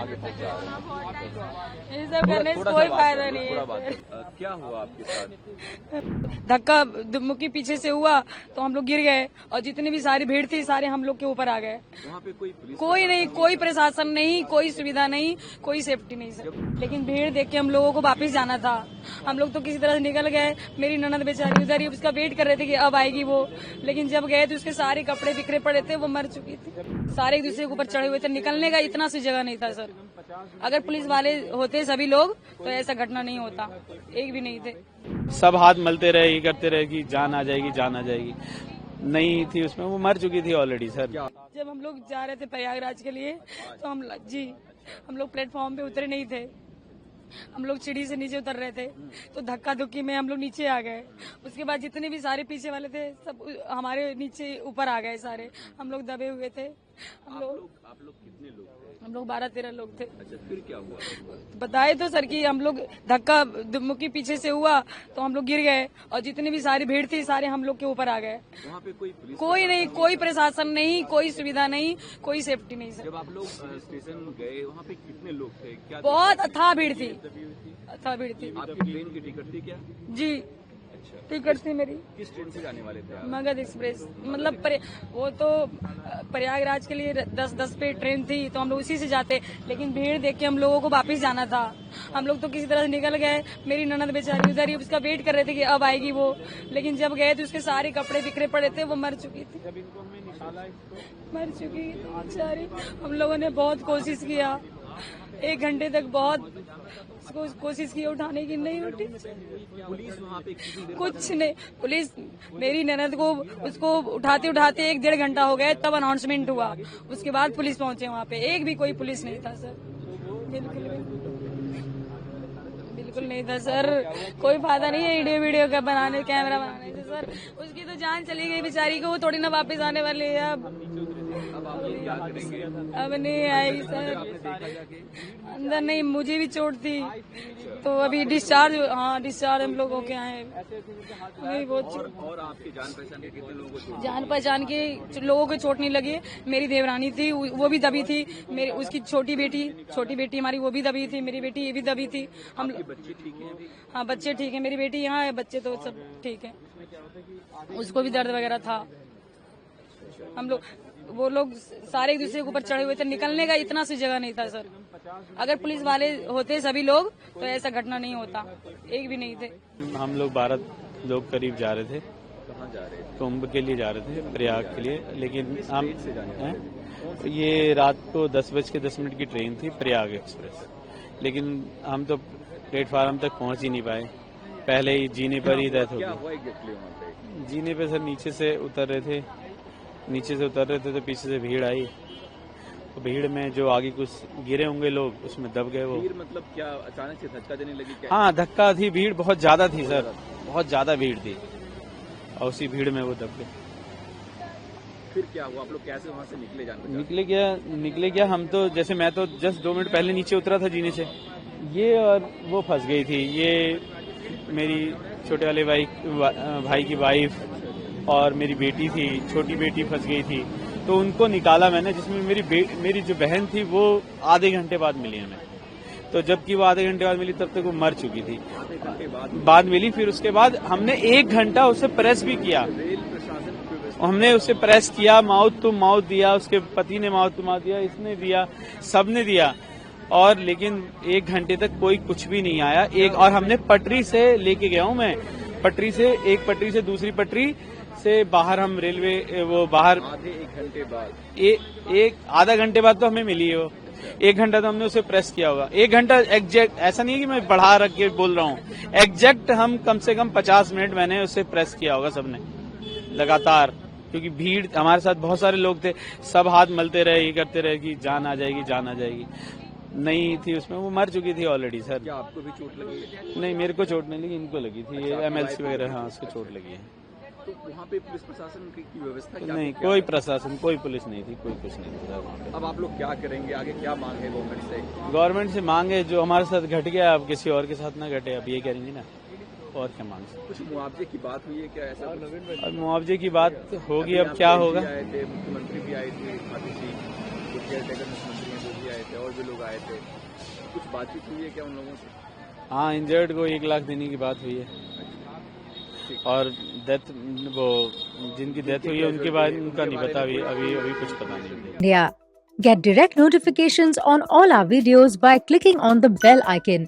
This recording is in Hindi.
पे पहुंचा। ये सब करने से कोई फायदा नहीं है। क्या हुआ आपके साथ? धक्का मुक्की पीछे से हुआ तो हम लोग गिर गए और जितनी भी सारी भीड़ थी सारे हम लोग के ऊपर आ गए। वहाँ पे कोई पुलिस कोई नहीं, कोई प्रशासन नहीं, कोई सुविधा नहीं, कोई सेफ्टी नहीं सर। लेकिन भीड़ देख के हम लोगों को वापस जाना था। हम लोग तो किसी तरह से निकल गए। मेरी ननद बेचारी उधर ही उसका वेट कर रहे थे कि अब आएगी वो, लेकिन जब गए तो उसके सारे कपड़े बिखरे पड़े थे, वो मर चुकी थी। सारे एक दूसरे के ऊपर चढ़े हुए थे, निकलने का इतना सी जगह नहीं था सर। अगर पुलिस वाले होते सभी लोग तो ऐसा घटना नहीं होता, एक भी नहीं थे। सब हाथ मलते रहे, ये करते रहे कि जान आ जाएगी, जान आ जाएगी। नहीं थी उसमें, वो मर चुकी थी ऑलरेडी सर। जब हम लोग जा रहे थे प्रयागराज के लिए तो हम लोग प्लेटफॉर्म पे उतरे नहीं थे। हम लोग सीढ़ी से नीचे उतर रहे थे तो धक्का धुक्की में हम लोग नीचे आ गए। उसके बाद जितने भी सारे पीछे वाले थे सब हमारे नीचे ऊपर आ गए सारे। हम लोग दबे हुए थे। आप लोग कितने लोग थे? हम लोग 12-13 लोग थे। अच्छा, फिर क्या हुआ? बताए तो सर कि हम लोग धक्का मुक्की पीछे से हुआ तो हम लोग गिर गए और जितनी भी सारी भीड़ थी सारे हम लोग के ऊपर आ गए। वहाँ पे कोई पुलिस कोई नहीं, कोई प्रशासन नहीं, कोई सुविधा नहीं, कोई सेफ्टी नहीं सर। जब आप लोग स्टेशन गए वहाँ पे कितने लोग थे? क्या बहुत अथाह भीड़ थी, अथाह भीड़ थी। आपकी ट्रेन की टिकट थी क्या? जी टिकट थी मेरी। किस ट्रेन से जाने वाले थे आप? मगध एक्सप्रेस। मतलब वो तो प्रयागराज के लिए 10-10 पे ट्रेन थी तो हम लोग उसी से जाते, लेकिन भीड़ देख के हम लोगों को वापस जाना था। हम लोग तो किसी तरह से निकल गए। मेरी ननद बेचारी उधर ही उसका वेट कर रहे थे कि अब आएगी वो, लेकिन जब गए तो उसके सारे कपड़े बिखरे पड़े थे, वो मर चुकी थी। मर चुकी थी बेचारी। हम लोगों ने बहुत कोशिश किया, 1 घंटे तक बहुत कोशिश की उठाने की, नहीं उठी। पुलिस वहाँ पे कुछ नहीं, पुलिस मेरी ननद को उसको उठाते उठाते 1-1.5 घंटा हो गया, तब अनाउंसमेंट हुआ। उसके बाद पुलिस पहुंचे वहाँ पे। एक भी कोई पुलिस नहीं था सर, बिल्कुल नहीं था सर। कोई फायदा नहीं है वीडियो का बनाने, कैमरा बनाने से सर। उसकी तो जान चली गई बेचारी को, वो थोड़ी ना वापस आने वाली है। अब नहीं आएगी सर। अंदर नहीं, मुझे भी चोट थी तो अभी डिस्चार्ज हम लोग होके आए। नहीं वो और आपकी जान पहचान के कितने लोगों को? जान पहचान के लोगों को चोट नहीं लगी। मेरी देवरानी थी, वो भी दबी थी। मेरी उसकी छोटी बेटी हमारी वो भी दबी थी। मेरी बेटी ये भी दबी थी। हम बच्चे ठीक हैं अभी? हाँ बच्चे ठीक है। मेरी बेटी यहाँ है, बच्चे तो सब ठीक है। उसको भी दर्द वगैरह था। हम लोग वो लोग सारे एक दूसरे के ऊपर चढ़े हुए थे, निकलने का इतना सी जगह नहीं था सर। अगर पुलिस वाले होते सभी लोग तो ऐसा घटना नहीं होता, एक भी नहीं थे। हम लोग 12 लोग करीब जा रहे थे। कहाँ जा रहे थे? कुंभ के लिए जा रहे थे, प्रयाग के लिए। लेकिन हम ये रात को 10:10 की ट्रेन थी, प्रयाग एक्सप्रेस। लेकिन हम तो प्लेटफार्म तक पहुंच ही नहीं पाए, पहले ही जीने पर ही डेथ हो गई। जीने पे सर नीचे से उतर रहे थे तो पीछे से भीड़ आई। तो भीड़ में जो आगे कुछ गिरे होंगे लोग, उसमें दब गए वो। भीड़ मतलब क्या अचानक से धक्का देने लगी क्या? हाँ धक्का थी, भीड़ बहुत ज्यादा थी सर, बहुत ज्यादा भीड़ थी और उसी भीड़ में वो दब गए। फिर क्या हुआ? आप लोग कैसे वहाँ से निकले? निकले क्या हम तो, जैसे मैं तो जस्ट 2 मिनट पहले नीचे उतरा था जीने से, ये और वो फंस गई थी। ये मेरी छोटे वाले भाई की वाइफ और मेरी बेटी थी, छोटी बेटी फंस गई थी। तो उनको निकाला मैंने, जिसमें मेरी जो बहन थी वो आधे घंटे बाद मिली हमें। तो जबकि वो आधे घंटे बाद मिली तब तक वो मर चुकी थी। बाद मिली। फिर उसके बाद हमने 1 घंटा उसे प्रेस भी किया। हमने उसे प्रेस किया, माउथ टू माउथ दिया, उसके पति ने माउथ टू माउथ दिया, इसने दिया, सबने दिया। और लेकिन 1 घंटे तक कोई कुछ भी नहीं आया। और हमने पटरी से लेके गया हूँ मैं, एक पटरी से दूसरी पटरी से बाहर हम रेलवे वो बाहर आधे 1 घंटे बाद एक आधा घंटे बाद तो हमें मिली है वो। 1 घंटा तो हमने उसे प्रेस किया होगा। 1 घंटा एग्जैक्ट, ऐसा नहीं है कि मैं बढ़ा रख के बोल रहा हूँ, एग्जैक्ट हम कम से कम 50 मिनट मैंने उसे प्रेस किया होगा सबने लगातार। क्योंकि भीड़, हमारे साथ बहुत सारे लोग थे, सब हाथ मलते रहे, ये करते रहे कि जान आ जाएगी, जान आ जाएगी। नहीं थी उसमें, वो मर चुकी थी ऑलरेडी सर। क्या आपको भी चोट लगी? नहीं, मेरे को चोट नहीं लगी, इनको लगी थी। ये MLC वगैरह, हाँ उसको चोट लगी है। तो वहाँ पे पुलिस प्रशासन की व्यवस्था क्या? नहीं, कोई प्रशासन, कोई पुलिस नहीं थी, कोई कुछ नहीं था वहाँ पे। अब आप लोग क्या करेंगे? आगे क्या मांग है गवर्नमेंट से? गवर्नमेंट से मांग है, जो हमारे साथ घट गया अब किसी और के साथ ना घटे, अब ये करेंगे ना, और क्या मांग सकते। कुछ मुआवजे की बात हुई है क्या? ऐसा अब मुआवजे की बात होगी, अब क्या होगा। मुख्यमंत्री भी आए थे, खाती जी, केयर टेकर मुख्यमंत्री हैं, वो भी आए थे, और और भी लोग आए थे, कुछ बातचीत हुई है क्या उन लोगों से? हाँ, इंजर्ड को 1 लाख देने की बात हुई है और डेथ वो जिनकी डेथ हुई है उनके बाद उनका नहीं पता, अभी कुछ पता नहीं। Yeah. Get direct notifications on all our videos by clicking on the bell icon.